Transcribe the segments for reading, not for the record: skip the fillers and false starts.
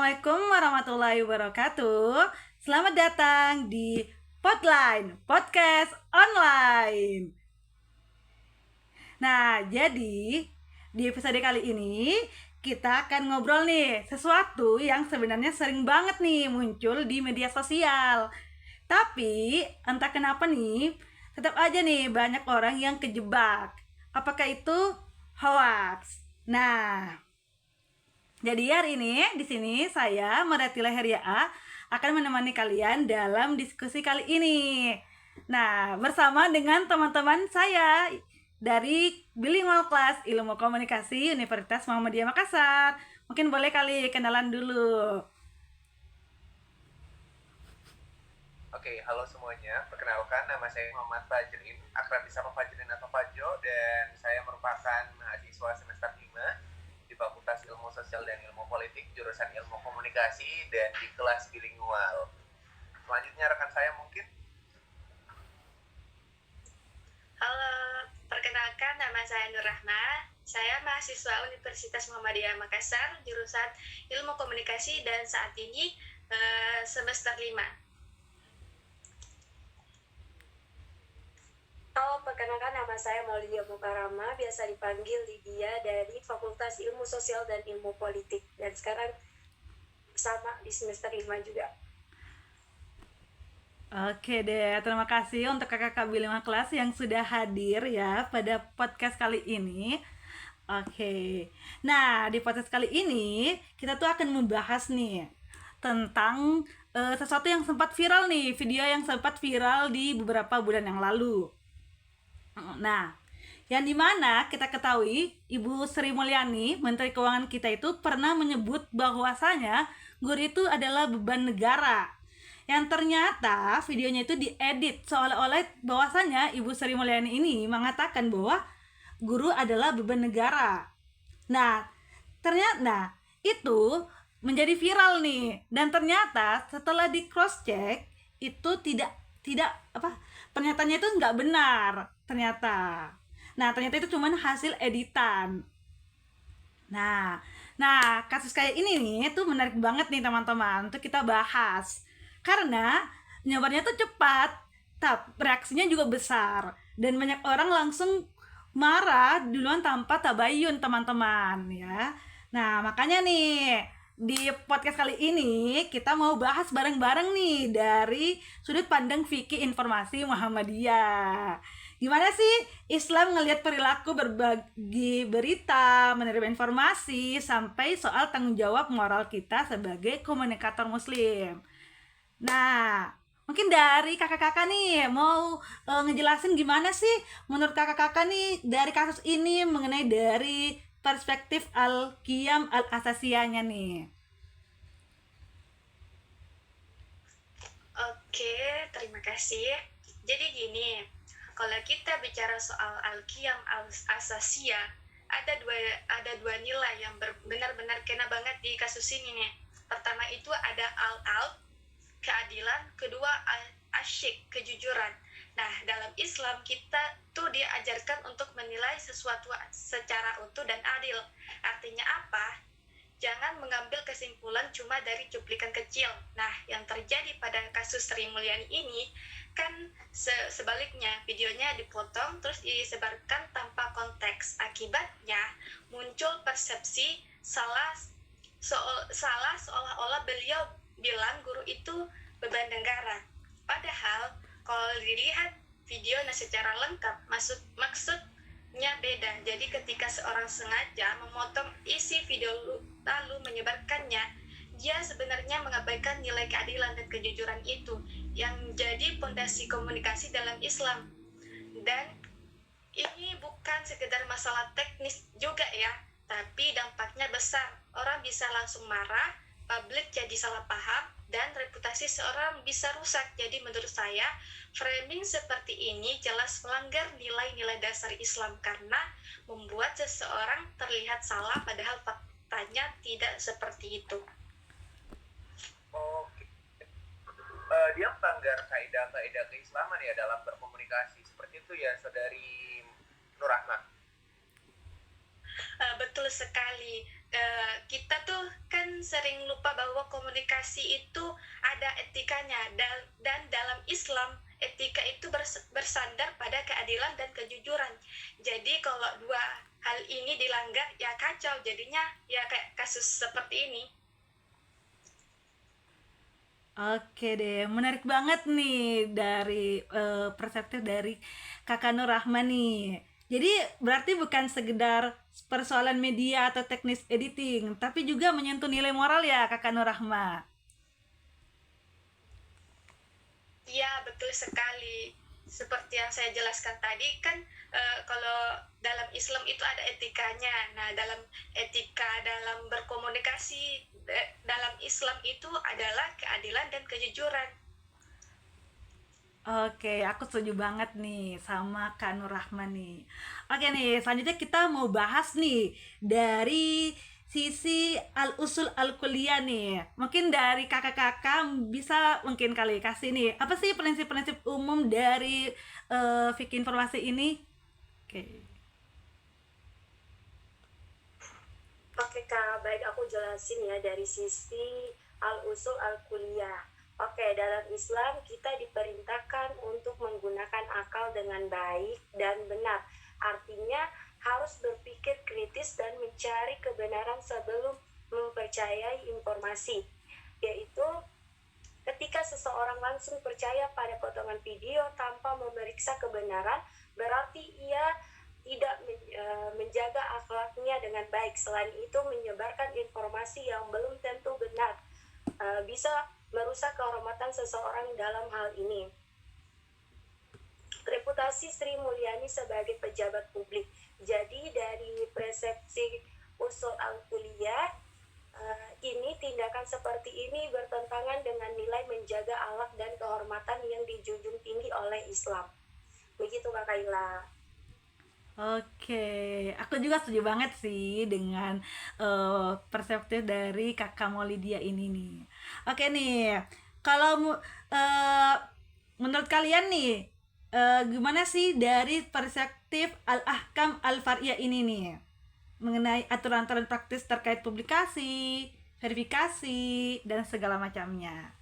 Assalamualaikum warahmatullahi wabarakatuh. Selamat datang di Podline, Podcast Online. Nah, jadi di episode kali ini kita akan ngobrol nih sesuatu yang sebenarnya sering banget nih muncul di media sosial. Tapi entah kenapa nih, tetap aja nih banyak orang yang kejebak. Apakah itu hoax? Nah, jadi hari ini di sini saya Marati Leheria akan menemani kalian dalam diskusi kali ini. Nah, bersama dengan teman-teman saya dari Bilingual Class Ilmu Komunikasi Universitas Muhammadiyah Makassar. Mungkin boleh kali kenalan dulu. Oke, halo semuanya. Perkenalkan, nama saya Muhammad Fajrin, akrab disapa Fajrin atau Fajo, dan saya merupakan mahasiswa semester 5 di Fakultas Ilmu Sosial dan Ilmu Politik, jurusan Ilmu Komunikasi, dan di kelas bilingual. Selanjutnya rekan saya mungkin. Halo, perkenalkan nama saya Nur Rahma. Saya mahasiswa Universitas Muhammadiyah Makassar, jurusan Ilmu Komunikasi, dan saat ini semester 5. Halo, perkenalkan nama saya Maulidia Mukarama, biasa dipanggil Lydia dari Fakultas Ilmu Sosial dan Ilmu Politik. Dan sekarang sama di semester 5 juga. Oke deh, terima kasih untuk kakak-kakak bilingual kelas yang sudah hadir ya pada podcast kali ini. Oke, nah di podcast kali ini kita tuh akan membahas nih tentang sesuatu yang sempat viral nih, video yang sempat viral di beberapa bulan yang lalu. Nah, yang dimana kita ketahui Ibu Sri Mulyani, Menteri Keuangan kita itu pernah menyebut bahwasanya guru itu adalah beban negara. Yang ternyata videonya itu diedit seolah-olah bahwasanya Ibu Sri Mulyani ini mengatakan bahwa guru adalah beban negara. Nah, ternyata itu menjadi viral nih, dan ternyata setelah di cross check itu tidak pernyataannya itu nggak benar ternyata. Nah, ternyata itu cuma hasil editan. Nah, kasus kayak ini nih tuh menarik banget nih teman-teman untuk kita bahas. Karena nyebarnya tuh cepat, tapi reaksinya juga besar, dan banyak orang langsung marah duluan tanpa tabayun teman-teman ya. Nah, makanya nih di podcast kali ini kita mau bahas bareng-bareng nih dari sudut pandang fikih informasi Muhammadiyah. Gimana sih Islam ngelihat perilaku berbagi berita, menerima informasi, sampai soal tanggung jawab moral kita sebagai komunikator muslim. Nah, mungkin dari kakak-kakak nih mau ngejelasin gimana sih menurut kakak-kakak nih dari kasus ini mengenai dari perspektif al-qiyam al-asasiyahnya nih. Oke, terima kasih. Jadi gini, kalau kita bicara soal al-qiyam al-asasiyah, ada dua nilai yang benar-benar kena banget di kasus ini nih. Pertama itu ada al-out, keadilan, kedua asyik, kejujuran. Nah, dalam Islam kita tuh diajarkan untuk menilai sesuatu secara utuh dan adil. Artinya apa? Jangan mengambil kesimpulan cuma dari cuplikan kecil. Nah, yang terjadi pada kasus Sri Mulyani ini kan sebaliknya, videonya dipotong terus disebarkan tanpa konteks. Akibatnya muncul persepsi salah seolah-olah beliau bilang guru itu beban negara. Padahal kalau dilihat videonya secara lengkap, maksudnya beda. Jadi ketika seorang sengaja memotong isi video lalu menyebarkannya, dia sebenarnya mengabaikan nilai keadilan dan kejujuran itu yang jadi fondasi komunikasi dalam Islam. Dan ini bukan sekedar masalah teknis juga ya, tapi dampaknya besar. Orang bisa langsung marah, publik jadi salah paham, dan reputasi seorang bisa rusak. Jadi menurut saya, framing seperti ini jelas melanggar nilai-nilai dasar Islam karena membuat seseorang terlihat salah padahal faktanya tidak seperti itu. Oke. Dia melanggar kaidah-kaidah keislaman ya dalam berkomunikasi. Seperti itu ya, Saudari Nur Rahma. Betul sekali. Kita tuh kan kan sering lupa bahwa komunikasi itu ada etikanya, dan dalam Islam etika itu bersandar pada keadilan dan kejujuran. Jadi kalau dua hal ini dilanggar ya kacau, jadinya ya kayak kasus seperti ini. Oke deh, menarik banget nih dari perspektif dari Kakak Nur Rahma nih. Jadi berarti bukan sekedar persoalan media atau teknis editing, tapi juga menyentuh nilai moral ya Kakak Nur Rahma. Iya, betul sekali. Seperti yang saya jelaskan tadi kan, kalau dalam Islam itu ada etikanya. Nah, dalam etika dalam berkomunikasi dalam Islam itu adalah keadilan dan kejujuran. Oke, aku setuju banget nih sama Kak Nur Rahman nih. Oke nih, selanjutnya kita mau bahas nih dari sisi al-usul al-kuliah nih. Mungkin dari kakak-kakak bisa mungkin kali kasih nih, apa sih prinsip-prinsip umum dari fikih informasi ini? Oke. Oke Kak, baik aku jelasin ya dari sisi al-usul al-kuliah. Oke, dalam Islam kita diperintahkan untuk menggunakan akal dengan baik dan benar. Artinya harus berpikir kritis dan mencari kebenaran sebelum mempercayai informasi. Yaitu ketika seseorang langsung percaya pada potongan video tanpa memeriksa kebenaran, berarti ia tidak menjaga akhlaknya dengan baik. Selain itu menyebarkan informasi yang belum tentu benar bisa merusak kehormatan seseorang dalam hal ini. Reputasi Sri Mulyani sebagai pejabat publik. Jadi dari persepsi usul al-kuliah, ini tindakan seperti ini bertentangan dengan nilai menjaga akhlak dan kehormatan yang dijunjung tinggi oleh Islam. Begitu Kak Kaila. Oke, aku juga setuju banget sih dengan perspektif dari Kakak Maulidia ini nih. Oke nih, kalau menurut kalian nih, gimana sih dari perspektif al-ahkam al-far'iyah ini nih, mengenai aturan-aturan praktis terkait publikasi, verifikasi, dan segala macamnya?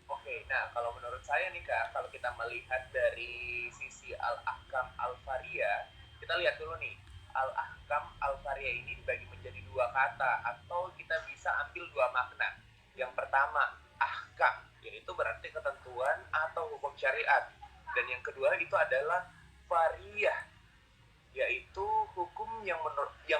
Oke, nah kalau menurut saya nih Kak, kalau kita melihat dari sisi al-ahkam al-fariyah, kita lihat dulu nih, al-ahkam al-fariyah ini dibagi menjadi dua kata, atau kita bisa ambil dua makna. Yang pertama, ahkam, yaitu berarti ketentuan atau hukum syariat. Dan yang kedua itu adalah fariyah, yaitu hukum yang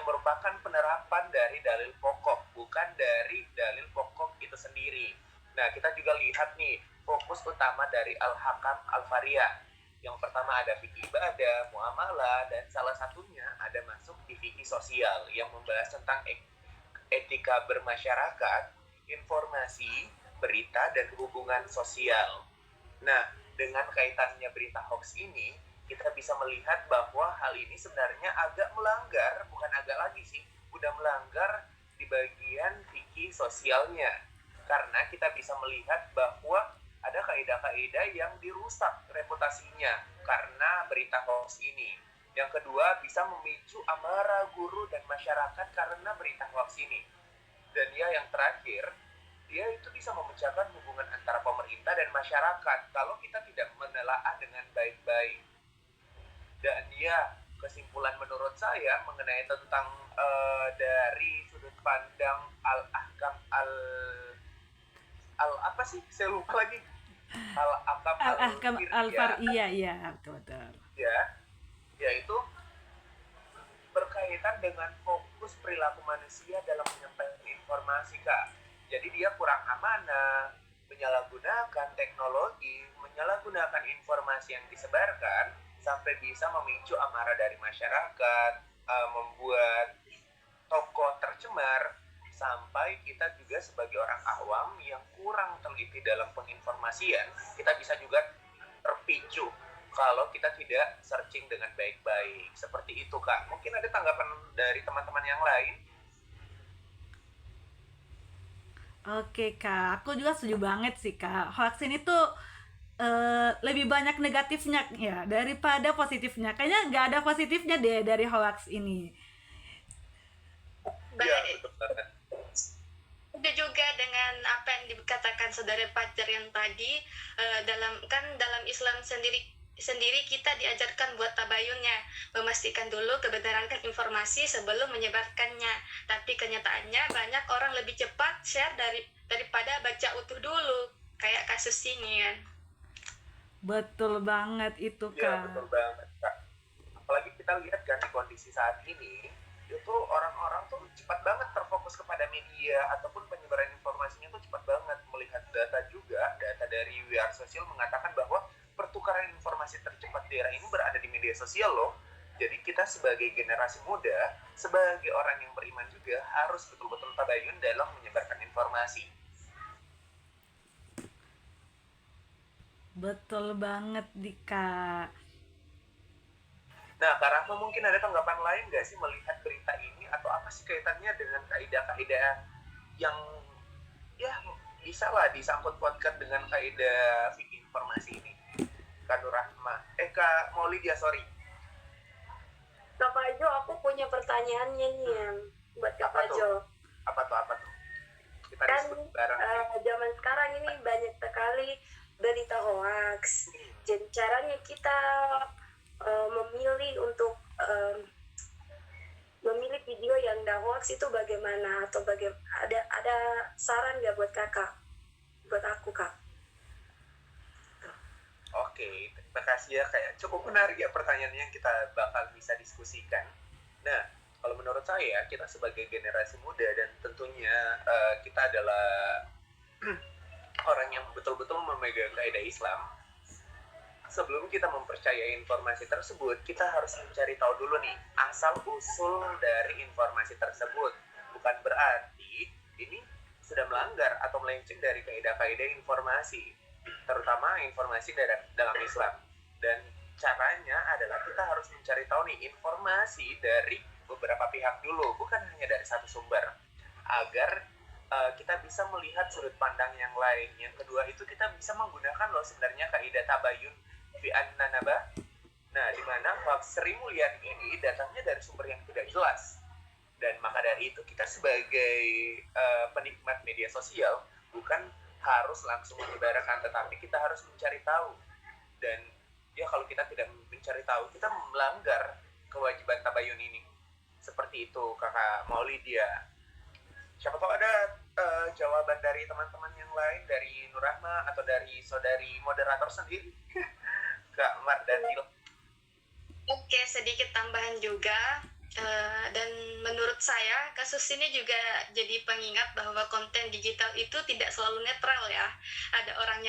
merupakan penerapan dari dalil pokok, bukan dari dalil pokok itu sendiri. Nah, kita juga lihat nih, fokus utama dari al-hakam al-fariyah. Yang pertama ada fikih ibadah, muamalah, dan salah satunya ada masuk di fikih sosial yang membahas tentang etika bermasyarakat, informasi, berita, dan hubungan sosial. Nah, dengan kaitannya berita hoax ini, kita bisa melihat bahwa hal ini sebenarnya agak melanggar, bukan agak lagi sih, udah melanggar di bagian fikih sosialnya. Karena kita bisa melihat bahwa ada kaidah-kaidah yang dirusak reputasinya karena berita hoax ini. Yang kedua, bisa memicu amarah guru dan masyarakat karena berita hoax ini. Dan yang terakhir, dia itu bisa memecahkan hubungan antara pemerintah dan masyarakat kalau kita tidak menelaah dengan baik-baik. Dan kesimpulan menurut saya mengenai tentang dari sudut pandang al-ahkam apa sih? Saya lupa lagi. Al-ahkam al-far'iyah, ya, betul. Ya, yaitu berkaitan dengan fokus perilaku manusia dalam menyampaikan informasi, Kak. Jadi dia kurang amanah, menyalahgunakan teknologi, menyalahgunakan informasi yang disebarkan sampai bisa memicu amarah dari masyarakat, membuat tokoh tercemar, sampai kita juga sebagai orang awam yang kurang teliti dalam penginformasian, kita bisa juga terpicu kalau kita tidak searching dengan baik-baik. Seperti itu, Kak. Mungkin ada tanggapan dari teman-teman yang lain? Oke Kak, aku juga setuju banget sih Kak. Hoax ini tuh lebih banyak negatifnya ya daripada positifnya. Kayaknya nggak ada positifnya deh dari hoax ini. Iya, Baik, betul banget. itu juga dengan apa yang dikatakan saudara Fajar yang tadi, dalam Islam sendiri kita diajarkan buat tabayunnya, memastikan dulu kebenaran informasi sebelum menyebarkannya. Tapi kenyataannya banyak orang lebih cepat share daripada baca utuh dulu, kayak kasus ini kan. Betul banget itu, Iya, Kak. betul banget, Kak. Apalagi kita lihat kan di kondisi saat ini, itu orang-orang tuh cepat banget terfokus kepada media ataupun penyebaran informasinya tuh cepat banget. Melihat data juga, data dari We Are Social mengatakan bahwa pertukaran informasi tercepat di era ini berada di media sosial loh. Jadi kita sebagai generasi muda, sebagai orang yang beriman juga harus betul-betul tabayun dalam menyebarkan informasi. Betul banget, Dika. Nah, Kak Rahma mungkin ada tanggapan lain nggak sih melihat berita ini, atau apa sih kaitannya dengan kaidah-kaidah yang ya bisa lah disangkut pautkan dengan kaidah fikih informasi ini? Kak Nur Rahma, Kak Maulidia, sorry. Kak Fajo, aku punya pertanyaannya nih yang buat Kak Apa tuh? Fajo. Apa tuh? Kita Kan diskusi bareng. zaman sekarang ini banyak sekali berita hoax. Jadi caranya kita memilih untuk memilih video yang dah hoax itu bagaimana, atau ada saran nggak buat kakak, buat aku Kak? Oke, terima kasih ya, kayak cukup menarik ya pertanyaan yang kita bakal bisa diskusikan. Nah, kalau menurut saya, kita sebagai generasi muda dan tentunya kita adalah orang yang betul-betul memegang kaidah Islam, sebelum kita mempercayai informasi tersebut, kita harus mencari tahu dulu nih asal-usul dari informasi tersebut. Bukan berarti ini sudah melanggar atau melenceng dari kaidah-kaidah informasi, terutama informasi dalam Islam. Dan caranya adalah kita harus mencari tahu nih informasi dari beberapa pihak dulu, bukan hanya dari satu sumber, agar kita bisa melihat sudut pandang yang lain. Yang kedua itu kita bisa menggunakan loh sebenarnya kaidah tabayun fi an-nanaba. Nah, di mana hoax Sri Mulyani ini datangnya dari sumber yang tidak jelas. Dan maka dari itu kita sebagai penikmat media sosial bukan harus langsung menyebarkan, tetapi kita harus mencari tahu. Dan ya kalau kita tidak mencari tahu, kita melanggar kewajiban tabayun ini. Seperti itu, Kakak Maulidia. Siapa tahu ada jawaban dari teman-teman yang lain, dari Nur Rahma atau dari saudari moderator sendiri, Kak Mardanil. Oke, sedikit tambahan juga. Dan menurut saya kasus ini juga jadi pengingat bahwa konten digital itu tidak selalu netral ya. Ada orang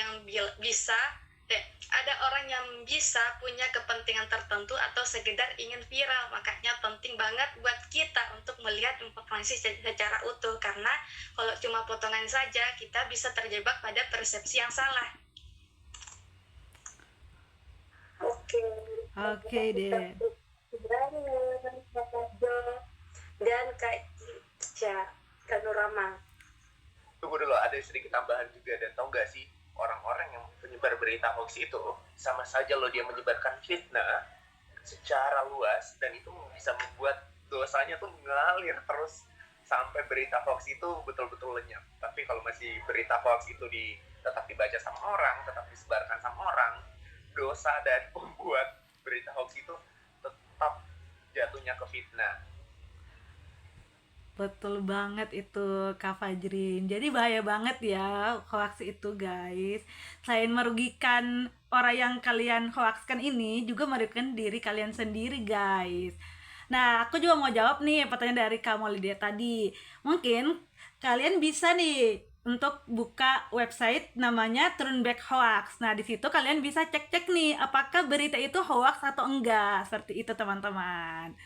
yang bisa punya kepentingan tertentu atau sekedar ingin viral. Makanya penting banget buat kita untuk melihat informasi secara utuh, karena kalau cuma potongan saja kita bisa terjebak pada persepsi yang salah. Oke deh. Dan Kak Ica, Kak Nurama. Tunggu dulu, ada sedikit tambahan juga. Dan tau gak sih, orang-orang yang menyebar berita hoax itu sama saja loh dia menyebarkan fitnah secara luas, dan itu bisa membuat dosanya tuh ngalir terus sampai berita hoax itu betul-betul lenyap. Tapi kalau masih berita hoax itu tetap dibaca sama orang, tetap disebarkan sama orang, dosa dari pembuat berita hoax itu tetap jatuhnya ke fitnah. Betul banget itu, Kak Fajrin. Jadi bahaya banget ya hoax itu, guys. Selain merugikan orang yang kalian hoaxkan ini, juga merugikan diri kalian sendiri, guys. Nah, aku juga mau jawab nih pertanyaan dari Kak Maulidia tadi. Mungkin kalian bisa nih untuk buka website namanya Turnback Hoax. Nah, di situ kalian bisa cek-cek nih apakah berita itu hoax atau enggak. Seperti itu, teman-teman.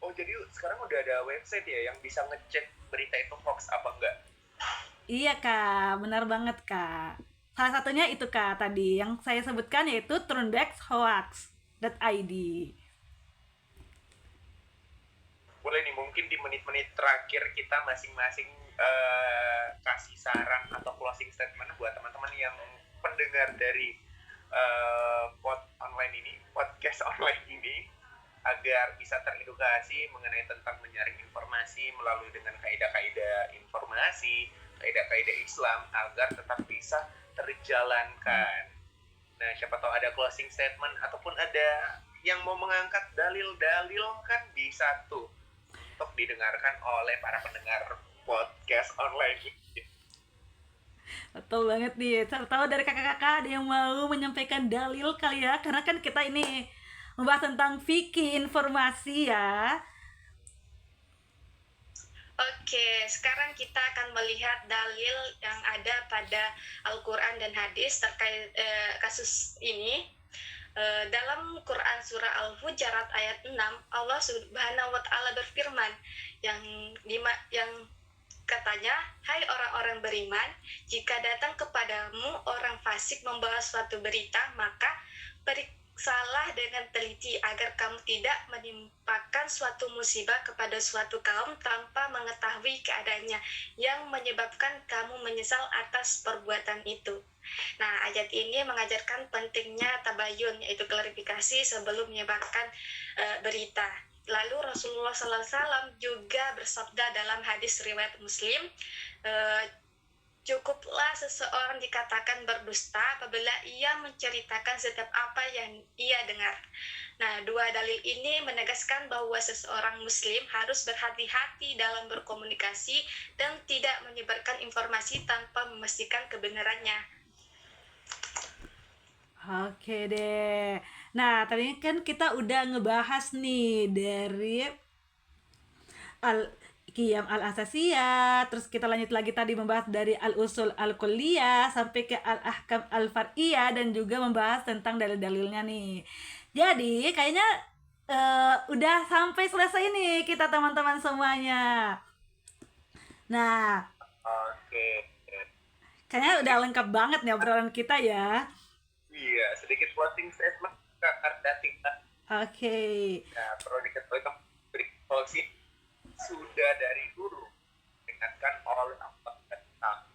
Oh, jadi sekarang udah ada website ya yang bisa ngecek berita itu hoax apa enggak? Iya, Kak, benar banget, Kak. Salah satunya itu, Kak, tadi yang saya sebutkan yaitu turnbackhoax.id. Boleh nih, mungkin di menit-menit terakhir kita masing-masing kasih saran atau closing statement buat teman-teman yang pendengar dari podcast online ini, agar bisa teredukasi mengenai tentang menyaring informasi melalui dengan kaidah-kaidah informasi, kaidah-kaidah Islam agar tetap bisa terjalankan. Nah, siapa tahu ada closing statement ataupun ada yang mau mengangkat dalil-dalil kan bisa tuh untuk didengarkan oleh para pendengar podcast online ini. Betul banget nih. Tahu dari kakak-kakak ada yang mau menyampaikan dalil kali ya? Karena kan kita ini membahas tentang fikih informasi ya. Oke, sekarang kita akan melihat dalil yang ada pada Al-Quran dan hadis terkait kasus ini. Dalam Quran surah Al-Hujurat ayat 6, Allah Subhanahu wa taala berfirman yang katanya, "Hai orang-orang beriman, jika datang kepadamu orang fasik membawa suatu berita, maka periksalah dengan teliti agar kamu tidak menimpakan suatu musibah kepada suatu kaum tanpa mengetahui keadaannya, yang menyebabkan kamu menyesal atas perbuatan itu." Nah, ayat ini mengajarkan pentingnya tabayun, yaitu klarifikasi sebelum menyebarkan berita. Lalu Rasulullah SAW juga bersabda dalam hadis riwayat Muslim, cukuplah seseorang dikatakan berdusta apabila ia menceritakan setiap apa yang ia dengar. Nah, dua dalil ini menegaskan bahwa seseorang muslim harus berhati-hati dalam berkomunikasi dan tidak menyebarkan informasi tanpa memastikan kebenarannya. Oke deh. Nah, tadi kan kita udah ngebahas nih dari Qiyam al-Asasiyah, terus kita lanjut lagi tadi membahas dari al-Usul al-Kulliyah sampai ke al-Ahkam al-Far'iyah dan juga membahas tentang dalil-dalilnya nih. Jadi, kayaknya udah sampai selesai nih kita teman-teman semuanya. Nah, Oke. kayaknya udah lengkap banget nih obrolan kita ya. Iya, sedikit closing statement Kak Ardatika. Oke. Nah, perlu diketahui closing sudah dari guru ingatkan oleh Allah tentang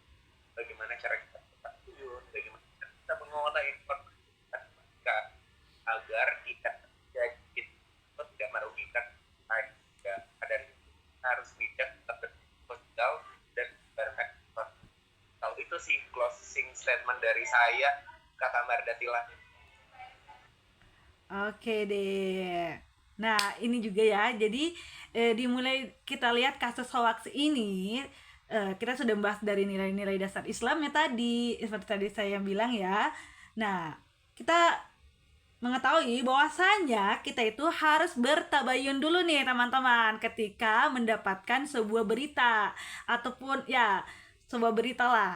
bagaimana cara kita bertabayun, bagaimana kita mengolah informasi kita agar tidak jadi tidak merugikan kita, dan harus bijak tetap sosial dan berhati. Kalau itu sih closing statement dari saya, Kakak Mardatila. Oke deh. Nah, ini juga ya. Jadi dimulai kita lihat kasus hoax ini, kita sudah membahas dari nilai-nilai dasar Islam ya tadi, seperti tadi saya bilang ya. Nah, kita mengetahui bahwasanya kita itu harus bertabayun dulu nih teman-teman ketika mendapatkan sebuah berita ataupun ya sebuah berita lah.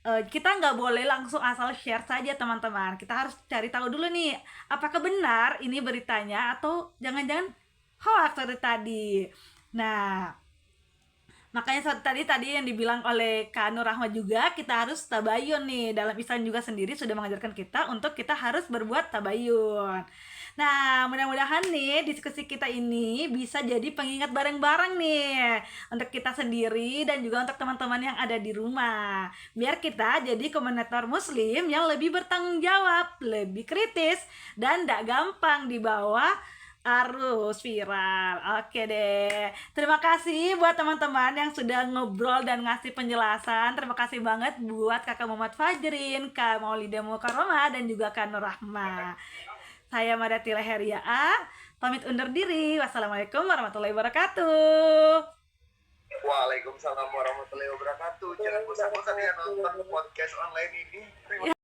Kita nggak boleh langsung asal share saja teman-teman, kita harus cari tahu dulu nih apakah benar ini beritanya atau jangan-jangan hoax seperti tadi. Nah, makanya seperti tadi yang dibilang oleh Kak Nur Rahma juga, kita harus tabayun nih. Dalam Islam juga sendiri sudah mengajarkan kita untuk kita harus berbuat tabayun. Nah, mudah-mudahan nih diskusi kita ini bisa jadi pengingat bareng-bareng nih untuk kita sendiri dan juga untuk teman-teman yang ada di rumah. Biar kita jadi komunitas muslim yang lebih bertanggung jawab, lebih kritis, dan gak gampang dibawa arus viral. Oke deh. Terima kasih buat teman-teman yang sudah ngobrol dan ngasih penjelasan. Terima kasih banget buat Kakak Muhammad Fajrin, Kak Maulida Mukarromah, dan juga Kak Nur Rahma. Saya Madatila Heria, pamit undur diri. Wassalamualaikum warahmatullahi wabarakatuh. Waalaikumsalam warahmatullahi wabarakatuh. Jangan bosan-bosan ya nonton podcast online ini. Terima